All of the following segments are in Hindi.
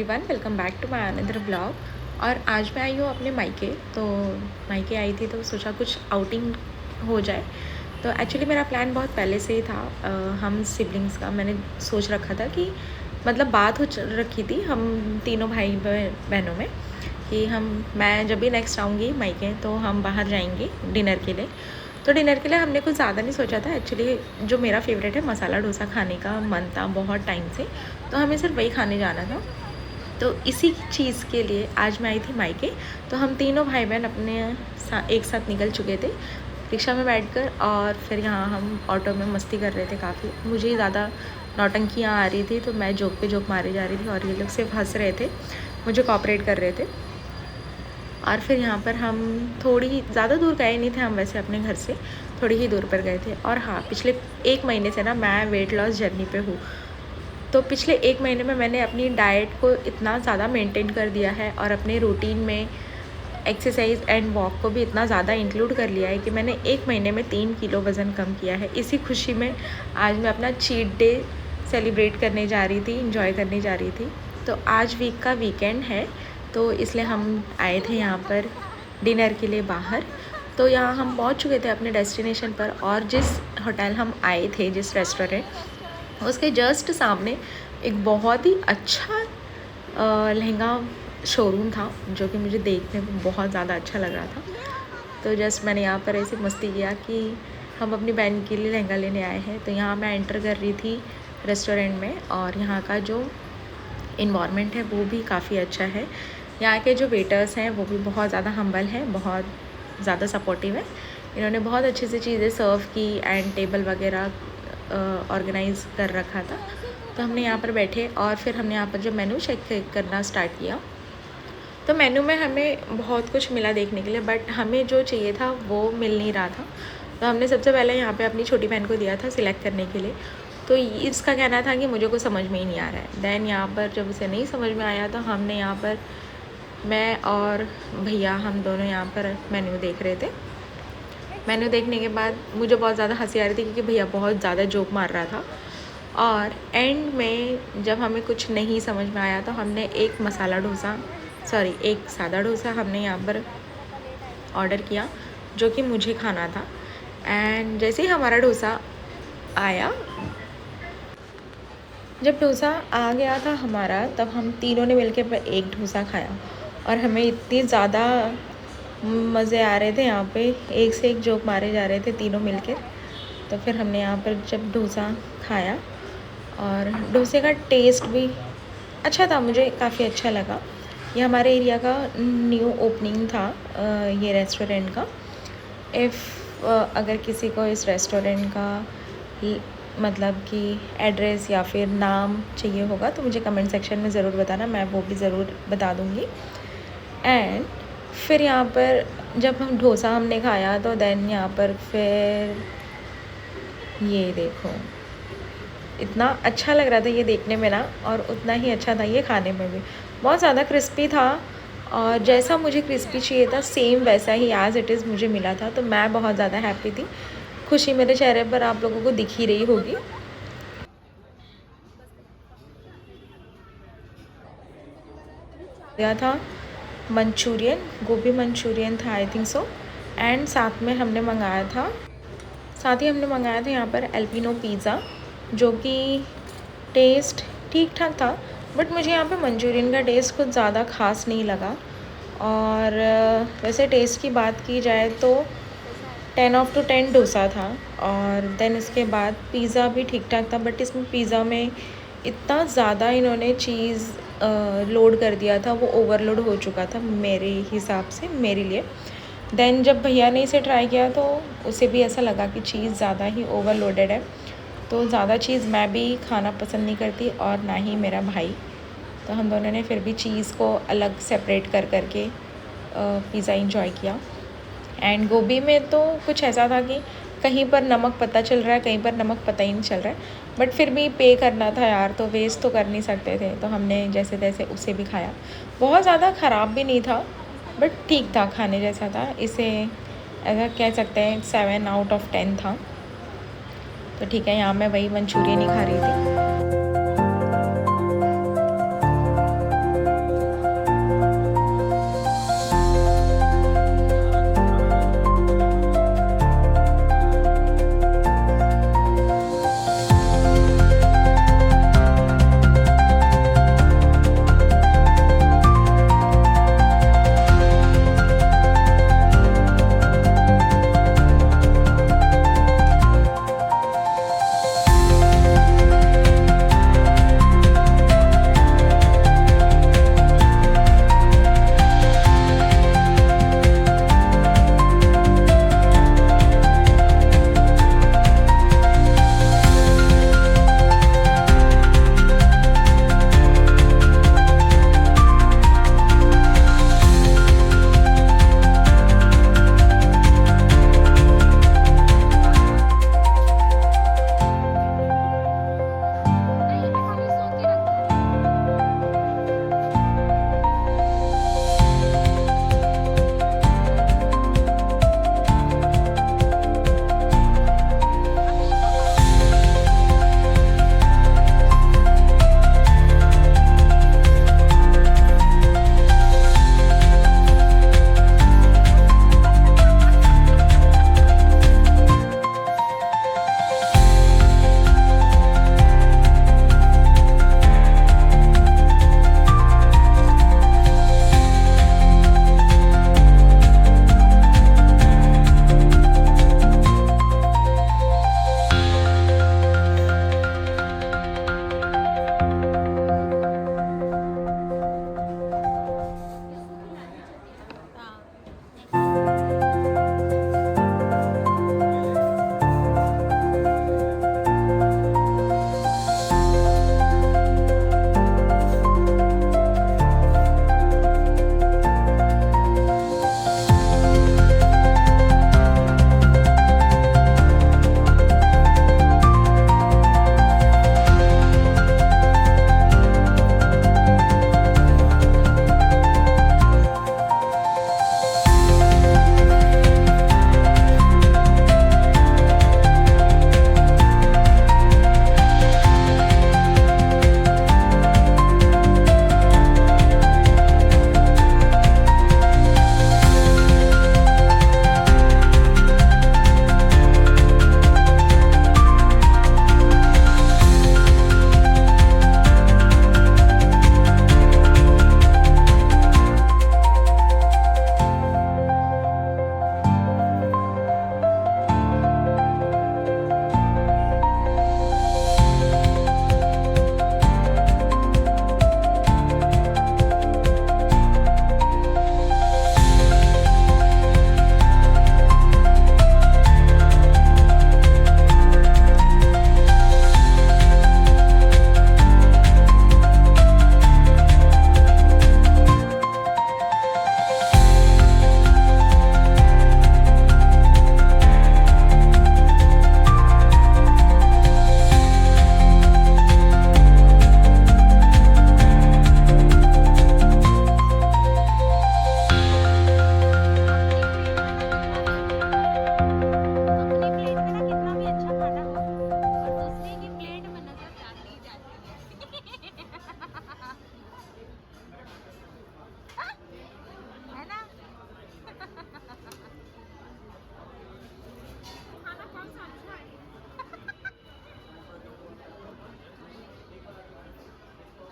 Everyone, welcome back to my another blog. और आज मैं आई हूँ अपने मायके। तो मायके आई थी तो सोचा कुछ आउटिंग हो जाए। तो एक्चुअली मेरा प्लान बहुत पहले से ही था। हम सिबलिंग्स का मैंने सोच रखा था कि मतलब बात हो रखी थी हम तीनों भाई बहनों में कि मैं जब भी नेक्स्ट आऊँगी मायके तो हम बाहर जाएंगे डिनर के लिए। तो डिनर के लिए हमने कुछ ज़्यादा नहीं सोचा था। एक्चुअली जो मेरा फेवरेट है मसाला डोसा खाने का मन था बहुत टाइम से, तो हमें सिर्फ वही खाने जाना था। तो इसी चीज़ के लिए आज मैं आई थी मायके। तो हम तीनों भाई बहन एक साथ निकल चुके थे रिक्शा में बैठकर, और फिर यहाँ हम ऑटो में मस्ती कर रहे थे काफ़ी। मुझे ज़्यादा नौटंकियाँ आ रही थी तो मैं जोक पे जोक मारी जा रही थी और ये लोग सिर्फ हंस रहे थे, मुझे कोऑपरेट कर रहे थे। और फिर यहाँ पर हम थोड़ी ज़्यादा दूर गए नहीं थे, हम वैसे अपने घर से थोड़ी ही दूर पर गए थे। और हाँ, पिछले 1 महीने से ना मैं वेट लॉस जर्नी पे हूँ। तो पिछले 1 महीने में मैंने अपनी डाइट को इतना ज़्यादा मेंटेन कर दिया है और अपने रूटीन में एक्सरसाइज एंड वॉक को भी इतना ज़्यादा इंक्लूड कर लिया है कि मैंने 1 महीने में 3 किलो वज़न कम किया है। इसी खुशी में आज मैं अपना चीट डे सेलिब्रेट करने जा रही थी, इंजॉय करने जा रही थी। तो आज वीक का वीकेंड है, तो इसलिए हम आए थे यहाँ पर डिनर के लिए बाहर। तो यहाँ हम पहुँच चुके थे अपने डेस्टिनेशन पर, और जिस होटल हम आए थे, जिस रेस्टोरेंट, उसके जस्ट सामने एक बहुत ही अच्छा लहंगा शोरूम था जो कि मुझे देखने में बहुत ज़्यादा अच्छा लग रहा था। तो जस्ट मैंने यहाँ पर ऐसे मस्ती किया कि हम अपनी बहन के लिए लहंगा लेने आए हैं। तो यहाँ मैं एंटर कर रही थी रेस्टोरेंट में, और यहाँ का जो इन्वायरमेंट है वो भी काफ़ी अच्छा है। यहाँ के जो वेटर्स हैं वो भी बहुत ज़्यादा हम्बल हैं, बहुत ज़्यादा सपोर्टिव है। इन्होंने बहुत अच्छे से चीज़ें सर्व की एंड टेबल वगैरह ऑर्गेनाइज़ कर रखा था। तो हमने यहाँ पर बैठे और फिर हमने यहाँ पर जब मेन्यू चेक करना स्टार्ट किया तो मेन्यू में हमें बहुत कुछ मिला देखने के लिए, बट हमें जो चाहिए था वो मिल नहीं रहा था। तो हमने सबसे पहले यहाँ पे अपनी छोटी बहन को दिया था सिलेक्ट करने के लिए। तो इसका कहना था कि मुझे कुछ समझ में ही नहीं आ रहा है। दैन यहाँ पर जब उसे नहीं समझ में आया तो हमने यहाँ पर, मैं और भैया, हम दोनों यहाँ पर मेन्यू देख रहे थे। मेन्यू देखने के बाद मुझे बहुत ज़्यादा हंसी आ रही थी क्योंकि भैया बहुत ज़्यादा जोक मार रहा था। और एंड में जब हमें कुछ नहीं समझ में आया तो हमने एक सादा डोसा हमने यहाँ पर ऑर्डर किया जो कि मुझे खाना था। एंड जैसे ही हमारा डोसा आया, जब डोसा आ गया था हमारा, तब हम तीनों ने मिलकर एक डोसा खाया और हमें इतनी ज़्यादा मज़े आ रहे थे। यहाँ पे एक से एक जोक मारे जा रहे थे तीनों मिलकर। तो फिर हमने यहाँ पर जब डोसा खाया, और डोसे का टेस्ट भी अच्छा था, मुझे काफ़ी अच्छा लगा। ये हमारे एरिया का न्यू ओपनिंग था ये रेस्टोरेंट का। अगर किसी को इस रेस्टोरेंट का मतलब कि एड्रेस या फिर नाम चाहिए होगा तो मुझे कमेंट सेक्शन में ज़रूर बताना, मैं वो भी ज़रूर बता दूँगी। एंड फिर यहाँ पर जब हम डोसा हमने खाया तो देन यहाँ पर फिर ये देखो, इतना अच्छा लग रहा था ये देखने में ना, और उतना ही अच्छा था ये खाने में भी। बहुत ज़्यादा क्रिस्पी था, और जैसा मुझे क्रिस्पी चाहिए था सेम वैसा ही एज़ इट इज़ मुझे मिला था। तो मैं बहुत ज़्यादा हैप्पी थी। खुशी मेरे चेहरे पर आप लोगों को दिख ही रही होगी। दिया था मंचूरियन, गोभी मंचूरियन था आई थिंक सो। एंड साथ ही हमने मंगाया था यहाँ पर एल्पिनो पिज़्ज़ा, जो कि टेस्ट ठीक ठाक था, बट मुझे यहाँ पे मंचूरियन का टेस्ट कुछ ज़्यादा ख़ास नहीं लगा। और वैसे टेस्ट की बात की जाए तो 10 out of 10 डोसा था। और देन इसके बाद पिज़्ज़ा भी ठीक ठाक था, बट इसमें पिज़्ज़ा में इतना ज़्यादा इन्होंने चीज़ लोड कर दिया था, वो ओवरलोड हो चुका था मेरे हिसाब से, मेरे लिए। देन जब भैया ने इसे ट्राई किया तो उसे भी ऐसा लगा कि चीज़ ज़्यादा ही ओवरलोडेड है। तो ज़्यादा चीज़ मैं भी खाना पसंद नहीं करती और ना ही मेरा भाई। तो हम दोनों ने फिर भी चीज़ को अलग सेपरेट कर करके पिज़्ज़ा इंजॉय किया। एंड गोभी में तो कुछ ऐसा था कि कहीं पर नमक पता चल रहा है, कहीं पर नमक पता ही नहीं चल रहा है, बट फिर भी पे करना था यार, तो वेस्ट तो कर नहीं सकते थे। तो हमने जैसे तैसे उसे भी खाया। बहुत ज़्यादा ख़राब भी नहीं था, बट ठीक था, खाने जैसा था। इसे ऐसा कह सकते हैं 7 out of 10 था। तो ठीक है, यहाँ मैं वही मंचूरियन ही खा रही थी।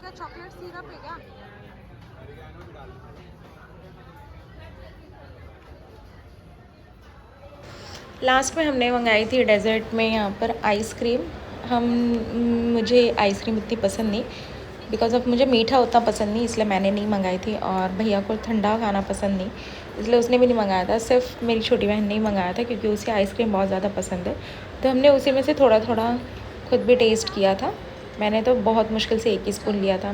इसका चॉकलेट सिरप है क्या? लास्ट में हमने मंगाई थी डेज़र्ट में यहाँ पर आइसक्रीम। मुझे आइसक्रीम इतनी पसंद नहीं, बिकॉज़ ऑफ मुझे मीठा उतना पसंद नहीं, इसलिए मैंने नहीं मंगाई थी। और भैया को ठंडा खाना पसंद नहीं, इसलिए उसने भी नहीं मंगाया था। सिर्फ मेरी छोटी बहन ने ही मंगाया था, क्योंकि उसे आइसक्रीम बहुत ज़्यादा पसंद है। तो हमने उसी में से थोड़ा थोड़ा खुद भी टेस्ट किया था। मैंने तो बहुत मुश्किल से 1 ही स्पून लिया था,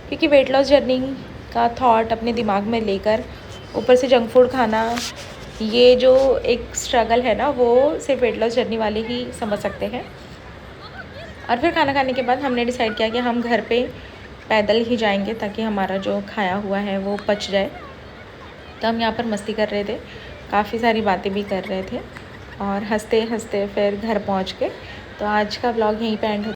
क्योंकि वेट लॉस जर्नी का थॉट अपने दिमाग में लेकर ऊपर से जंक फूड खाना, ये जो एक स्ट्रगल है ना, वो सिर्फ वेट लॉस जर्नी वाले ही समझ सकते हैं। और फिर खाना खाने के बाद हमने डिसाइड किया कि हम घर पे पैदल ही जाएंगे, ताकि हमारा जो खाया हुआ है वो पच जाए। तो हम यहाँ पर मस्ती कर रहे थे, काफ़ी सारी बातें भी कर रहे थे, और हंसते हंसते फिर घर पहुँच गए। तो आज का व्लॉग यहीं पे एंड